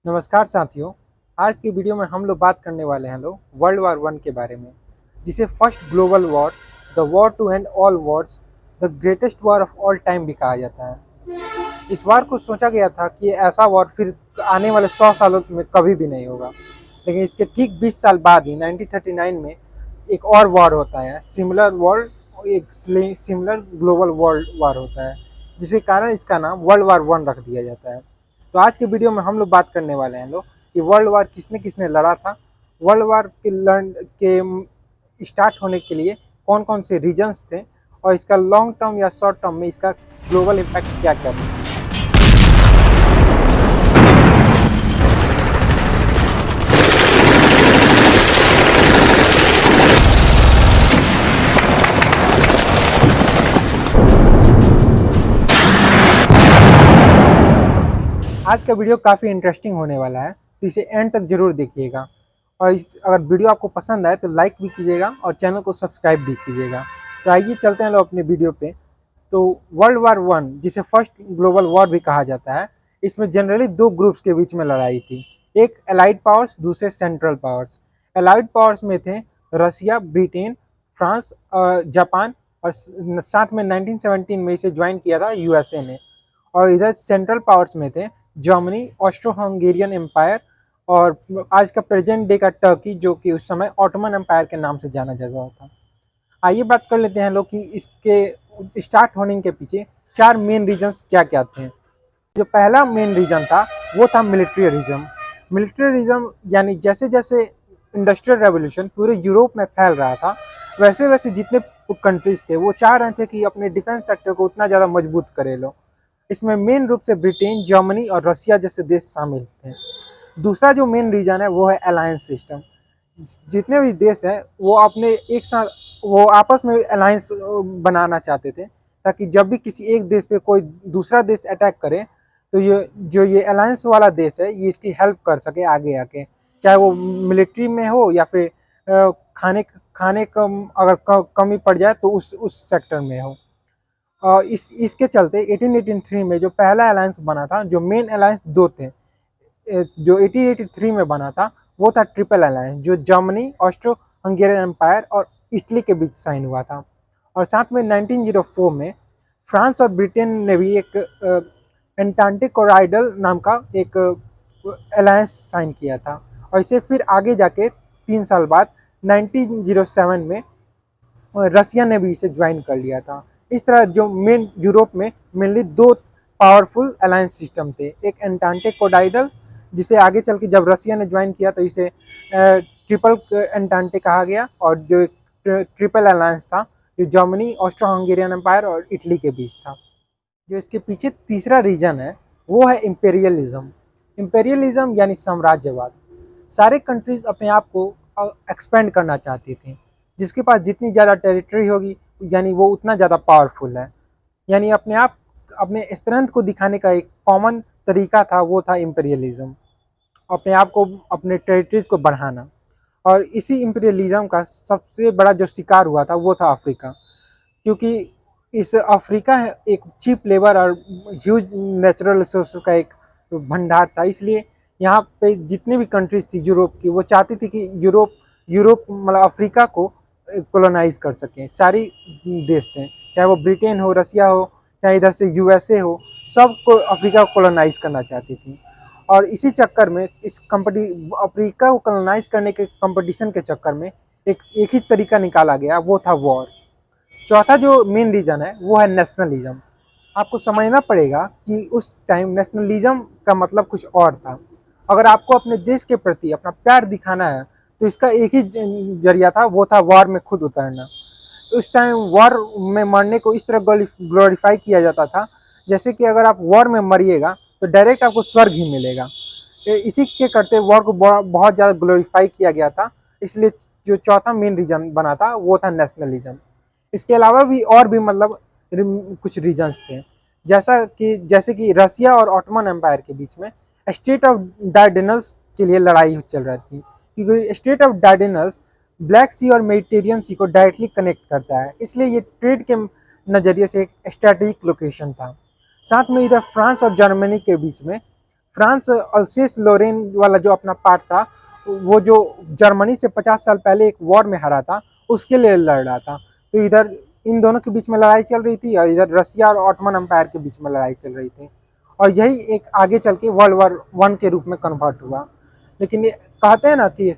नमस्कार साथियों। आज की वीडियो में हम लोग बात करने वाले हैं वर्ल्ड वार वन के बारे में, जिसे first global war, the war to end all wars, the greatest war of all time भी कहा जाता है। इस वार को सोचा गया था कि ऐसा वॉर फिर आने वाले 100 सालों में कभी भी नहीं होगा, लेकिन इसके ठीक 20 साल बाद ही 1939 में एक और वॉर होता है, सिमिलर वॉर, एक सिमिलर ग्लोबल वर्ल्ड वार होता है, जिसके कारण इसका नाम वर्ल्ड वार वन रख दिया जाता है। तो आज के वीडियो में हम लोग बात करने वाले हैं कि वर्ल्ड वार किसने किसने लड़ा था, वर्ल्ड वार के स्टार्ट होने के लिए कौन कौन से रीजन्स थे, और इसका लॉन्ग टर्म या शॉर्ट टर्म में इसका ग्लोबल इम्पैक्ट क्या क्या था। आज का वीडियो काफ़ी इंटरेस्टिंग होने वाला है, तो इसे एंड तक जरूर देखिएगा। और अगर वीडियो आपको पसंद आए तो लाइक भी कीजिएगा और चैनल को सब्सक्राइब भी कीजिएगा। तो आइए चलते हैं लोग अपने वीडियो पे। तो वर्ल्ड वार वन, जिसे फर्स्ट ग्लोबल वॉर भी कहा जाता है, इसमें जनरली दो ग्रुप्स के बीच में लड़ाई थी। एक एलाइड पावर्स, दूसरे सेंट्रल पावर्स। एलाइड पावर्स में थे रसिया, ब्रिटेन, फ्रांस, जापान, और साथ में 1917 में इसे ज्वाइन किया था यूएसए ने। और इधर सेंट्रल पावर्स में थे जर्मनी, ऑस्ट्रो हंगेरियन एम्पायर, और आज का प्रेजेंट डे का टर्की, जो कि उस समय ऑटोमन एम्पायर के नाम से जाना जाता था। आइए बात कर लेते हैं लोग कि इसके स्टार्ट होने के पीछे चार मेन रीजन्स क्या क्या थे। जो पहला मेन रीजन था वो था मिलिट्रियरिज्म। मिलिट्रियरिज्म यानी जैसे जैसे इंडस्ट्रियल रेवोल्यूशन पूरे यूरोप में फैल रहा था, वैसे वैसे जितने कंट्रीज थे वो चाह रहे थे कि अपने डिफेंस सेक्टर को उतना ज़्यादा मजबूत करे लो। इसमें मेन रूप से ब्रिटेन, जर्मनी और रसिया जैसे देश शामिल थे। दूसरा जो मेन रीजन है वो है अलायंस सिस्टम। जितने भी देश हैं वो अपने एक साथ वो आपस में अलायंस बनाना चाहते थे, ताकि जब भी किसी एक देश पे कोई दूसरा देश अटैक करे तो ये अलायंस वाला देश है ये इसकी हेल्प कर सके आगे आके, चाहे वो मिलिट्री में हो या फिर खाने खाने कम अगर कमी पड़ जाए तो उस सेक्टर में हो। इसके चलते 1883 में जो पहला अलायंस बना था, जो मेन अलायंस दो थे जो 1883 में बना था, वो था ट्रिपल अलायंस, जो जर्मनी, ऑस्ट्रो हंगेरियन एम्पायर और इटली के बीच साइन हुआ था। और साथ में 1904 में फ्रांस और ब्रिटेन ने भी एक एंटांटे कोराइडल नाम का एक अलायंस साइन किया था। और इसे फिर आगे जाके 3 साल बाद 1907 में रसिया ने भी इसे ज्वाइन कर लिया था। इस तरह जो मेन यूरोप में मेनली दो पावरफुल अलायंस सिस्टम थे, एक एंटांटे कोडाइडल, जिसे आगे चल के जब रसिया ने ज्वाइन किया तो इसे ट्रिपल एंटांटे कहा गया, और जो एक ट्रिपल अलायंस था जो जर्मनी, ऑस्ट्रो हंगेरियन एम्पायर और इटली के बीच था। जो इसके पीछे तीसरा रीजन है वो है इम्पेरियलिज्म। इम्पेरियलिज्म यानी साम्राज्यवाद। सारे कंट्रीज अपने आप को एक्सपेंड करना चाहती थी। जिसके पास जितनी ज़्यादा टेरिटरी होगी यानी वो उतना ज़्यादा पावरफुल है। यानी अपने स्ट्रेंथ को दिखाने का एक कॉमन तरीका था, वो था इम्पेरियलिज्म, अपने आप को, अपने टेरिटरीज को बढ़ाना। और इसी इम्पेरियलिज्म का सबसे बड़ा जो शिकार हुआ था वो था अफ्रीका, क्योंकि इस अफ्रीका एक चीप लेबर और ह्यूज नेचुरल रिसोर्सेज का एक भंडार था। इसलिए यहाँ पे जितने भी कंट्रीज थी यूरोप की, वो चाहती थी कि यूरोप मतलब अफ्रीका को कॉलोनाइज कर सकें। सारी देश थे, चाहे वो ब्रिटेन हो, रसिया हो, चाहे इधर से यूएसए हो, सबको अफ्रीका को कॉलोनाइज करना चाहती थी। और इसी चक्कर में अफ्रीका को कॉलोनाइज करने के कंपटीशन के चक्कर में एक ही तरीका निकाला गया, वो था वॉर। चौथा जो मेन रीजन है वो है नेशनलिज्म। आपको समझना पड़ेगा कि उस टाइम नेशनलिज्म का मतलब कुछ और था। अगर आपको अपने देश के प्रति अपना प्यार दिखाना है तो इसका एक ही जरिया था, वो था वॉर में खुद उतरना। उस टाइम वॉर में मरने को इस तरह ग्लोरीफाई किया जाता था, जैसे कि अगर आप वॉर में मरिएगा तो डायरेक्ट आपको स्वर्ग ही मिलेगा। इसी के करते वॉर को बहुत ज़्यादा ग्लोरीफाई किया गया था। इसलिए जो चौथा मेन रीजन बना था वो था नेशनलिज्म। इसके अलावा भी और भी मतलब कुछ रीजन्स थे, जैसे कि रसिया और ऑटोमन एम्पायर के बीच में स्टेट ऑफ डार्डेनल्स के लिए लड़ाई चल रही थी, क्योंकि स्टेट ऑफ डार्डेनल्स ब्लैक सी और मेडिटेरियन सी को डायरेक्टली कनेक्ट करता है, इसलिए ये ट्रेड के नज़रिए से एक स्ट्रेटेजिक लोकेशन था। साथ में इधर फ्रांस और जर्मनी के बीच में फ्रांस अल्सेस लोरेन वाला जो अपना पार्ट था, वो जो जर्मनी से 50 साल पहले एक वॉर में हारा था, उसके लिए लड़ रहा था। तो इधर इन दोनों के बीच में लड़ाई चल रही थी और इधर रसिया और ऑटोमन एम्पायर के बीच में लड़ाई चल रही थी, और यही एक आगे चल के वर्ल्ड वॉर 1 के रूप में कन्वर्ट हुआ। लेकिन ये कहते हैं ना कि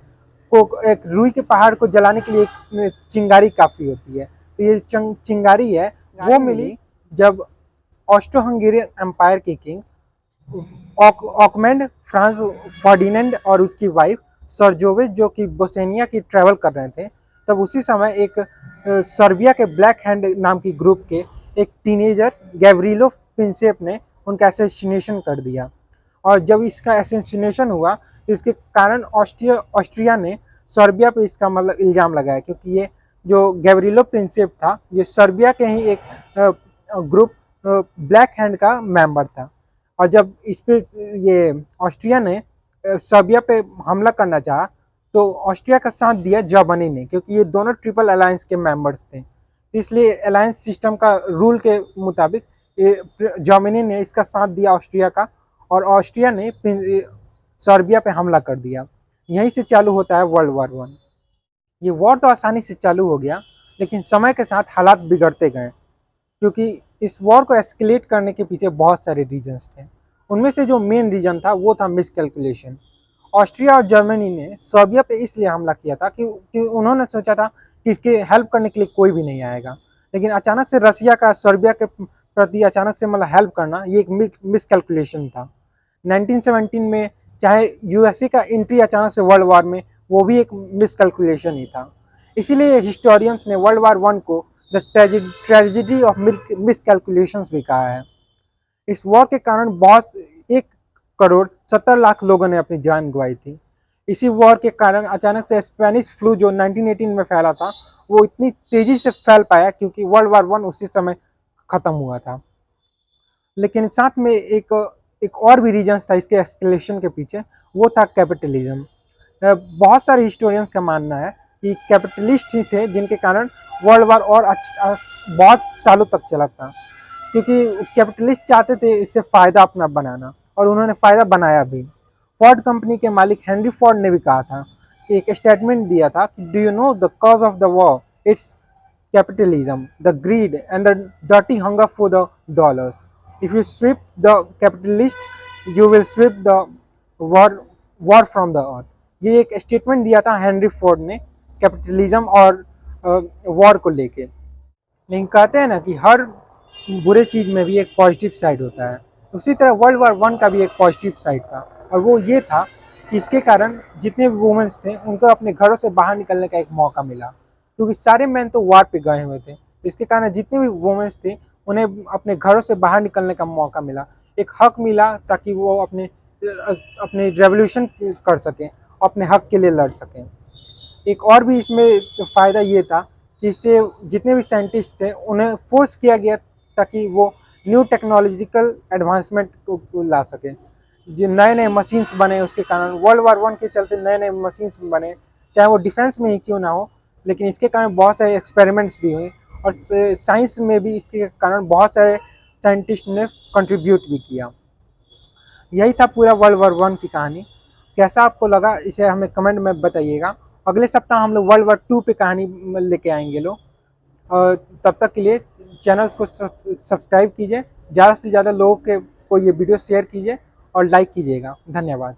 को एक रुई के पहाड़ को जलाने के लिए एक चिंगारी काफ़ी होती है। तो ये चिंगारी है वो मिली जब ऑस्ट्रो हंगेरियन एम्पायर के किंग ऑकमेंड फ्रांस फर्डिनेंड और उसकी वाइफ सर्जोविच जो कि बोस्निया की ट्रैवल कर रहे थे, तब उसी समय एक सर्बिया के ब्लैक हैंड नाम की ग्रुप के एक टीनेजर गैव्रिलो प्रिंसेप ने उनका असैसिनेशन कर दिया। और जब इसका असैसिनेशन हुआ तो इसके कारण ऑस्ट्रिया ने सर्बिया पे इसका मतलब इल्ज़ाम लगाया, क्योंकि ये जो गैव्रिलो प्रिंसेप था ये सर्बिया के ही एक ग्रुप ब्लैक हैंड का मेंबर था। और जब इस पे ये ऑस्ट्रिया ने सर्बिया पे हमला करना चाहा तो ऑस्ट्रिया का साथ दिया जर्मनी ने, क्योंकि ये दोनों ट्रिपल अलायंस के मेंबर्स थे। इसलिए अलायंस सिस्टम का रूल के मुताबिक जर्मनी ने इसका साथ दिया ऑस्ट्रिया का, और ऑस्ट्रिया ने सर्बिया पे हमला कर दिया। यहीं से चालू होता है वर्ल्ड वॉर 1। ये वॉर तो आसानी से चालू हो गया, लेकिन समय के साथ हालात बिगड़ते गए, क्योंकि इस वॉर को एस्केलेट करने के पीछे बहुत सारे रीजंस थे। उनमें से जो मेन रीजन था वो था मिसकैलकुलेशन। ऑस्ट्रिया और जर्मनी ने सर्बिया पे इसलिए हमला किया था कि उन्होंने सोचा था कि इसके हेल्प करने के लिए कोई भी नहीं आएगा, लेकिन अचानक से रसिया का सर्बिया के प्रति अचानक से मतलब हेल्प करना ये एक मिसकैलकुलेशन था। 1917 में चाहे यूएसए का एंट्री अचानक से वर्ल्ड वॉर में, वो भी एक मिसकैलकुलेशन ही था। इसीलिए हिस्टोरियंस ने वर्ल्ड वॉर 1 को द ट्रेजिडी ऑफ मिसकैलकुलेशंस भी कहा है। इस वॉर के कारण बहुत 1,70,00,000 लोगों ने अपनी जान गंवाई थी। इसी वॉर के कारण अचानक से स्पेनिश फ्लू जो 1918 में फैला था वो इतनी तेजी से फैल पाया, क्योंकि वर्ल्ड वॉर 1 उसी समय ख़त्म हुआ था। लेकिन साथ में एक और भी रीजन था इसके एस्केलेशन के पीछे, वो था कैपिटलिज्म। बहुत सारे हिस्टोरियंस का मानना है कि कैपिटलिस्ट ही थे जिनके कारण वर्ल्ड वॉर और बहुत सालों तक चला था, क्योंकि कैपिटलिस्ट चाहते थे इससे फ़ायदा अपना बनाना, और उन्होंने फ़ायदा बनाया भी। फोर्ड कंपनी के मालिक हेनरी फोर्ड ने भी कहा था कि एक स्टेटमेंट दिया था कि do you know the cause of the war, it's capitalism, the greed and the dirty hunger for the dollars. If you sweep the capitalist, you will sweep the war from the earth. ये एक statement दिया था Henry Ford ने capitalism और war को लेके। लेकिन कहते हैं ना कि हर बुरे चीज़ में भी एक पॉजिटिव साइड होता है, उसी तरह वर्ल्ड वॉर 1 का भी एक पॉजिटिव साइड था, और वो ये था कि इसके कारण जितने भी वुमेन्स थे उनको अपने घरों से बाहर निकलने का एक मौका मिला, क्योंकि सारे मैन तो वार पे गए हुए थे। इसके कारण जितने भी वुमेन्स थे उन्हें अपने घरों से बाहर निकलने का मौका मिला, एक हक मिला, ताकि वो अपने रेवोल्यूशन कर सकें, अपने हक के लिए लड़ सकें। एक और भी इसमें फ़ायदा ये था कि इससे जितने भी साइंटिस्ट थे उन्हें फोर्स किया गया ताकि वो न्यू टेक्नोलॉजिकल एडवांसमेंट को ला सकें। जो नए नए मशीन्स बने, उसके कारण वर्ल्ड वॉर 1 के चलते नए नए मशीन्स बने, चाहे वो डिफेंस में ही क्यों ना हो, लेकिन इसके कारण बहुत सारे एक्सपेरिमेंट्स भी हुए, और साइंस में भी इसके कारण बहुत सारे साइंटिस्ट ने कंट्रीब्यूट भी किया। यही था पूरा वर्ल्ड वॉर 1 की कहानी। कैसा आपको लगा इसे हमें कमेंट में बताइएगा। अगले सप्ताह हम लोग वर्ल्ड वॉर 2 पे कहानी लेके आएंगे लोग। और तब तक के लिए चैनल को सब्सक्राइब कीजिए, ज़्यादा से ज़्यादा लोगों को ये वीडियो शेयर कीजिए और लाइक कीजिएगा। धन्यवाद।